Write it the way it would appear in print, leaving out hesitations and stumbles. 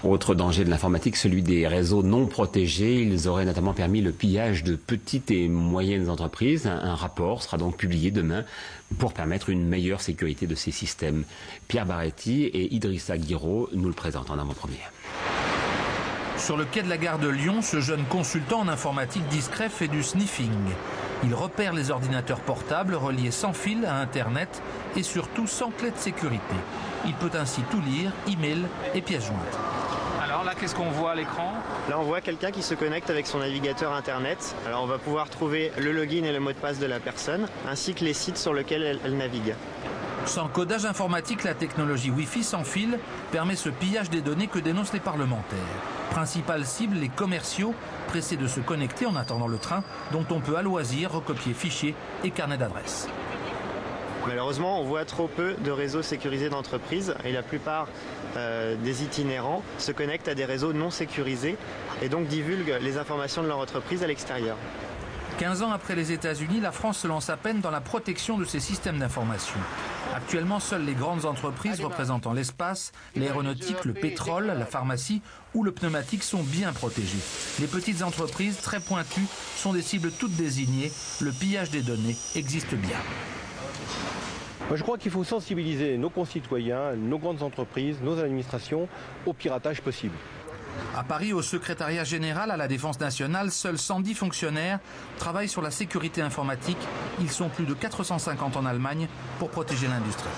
Autre danger de l'informatique, celui des réseaux non protégés. Ils auraient notamment permis le pillage de petites et moyennes entreprises. Un rapport sera donc publié demain pour permettre une meilleure sécurité de ces systèmes. Pierre Baretti et Idrissa Guiraud nous le présentent en avant-première. Sur le quai de la gare de Lyon, ce jeune consultant en informatique discret fait du sniffing. Il repère les ordinateurs portables reliés sans fil à Internet et surtout sans clé de sécurité. Il peut ainsi tout lire, email et pièces jointes. Alors là, qu'est-ce qu'on voit à l'écran? Là, on voit quelqu'un qui se connecte avec son navigateur Internet. Alors, on va pouvoir trouver le login et le mot de passe de la personne, ainsi que les sites sur lesquels elle navigue. Sans codage informatique, la technologie Wi-Fi sans fil permet ce pillage des données que dénoncent les parlementaires. Principale cible, les commerciaux, pressés de se connecter en attendant le train, dont on peut à loisir recopier fichiers et carnets d'adresses. Malheureusement, on voit trop peu de réseaux sécurisés d'entreprises et la plupart des itinérants se connectent à des réseaux non sécurisés et donc divulguent les informations de leur entreprise à l'extérieur. 15 ans après les États-Unis, la France se lance à peine dans la protection de ces systèmes d'information. Actuellement, seules les grandes entreprises représentant l'espace, l'aéronautique, le pétrole, la pharmacie ou le pneumatique sont bien protégées. Les petites entreprises, très pointues, sont des cibles toutes désignées. Le pillage des données existe bien. Moi, je crois qu'il faut sensibiliser nos concitoyens, nos grandes entreprises, nos administrations au piratage possible. À Paris, au secrétariat général à la Défense nationale, seuls 110 fonctionnaires travaillent sur la sécurité informatique. Ils sont plus de 450 en Allemagne pour protéger l'industrie.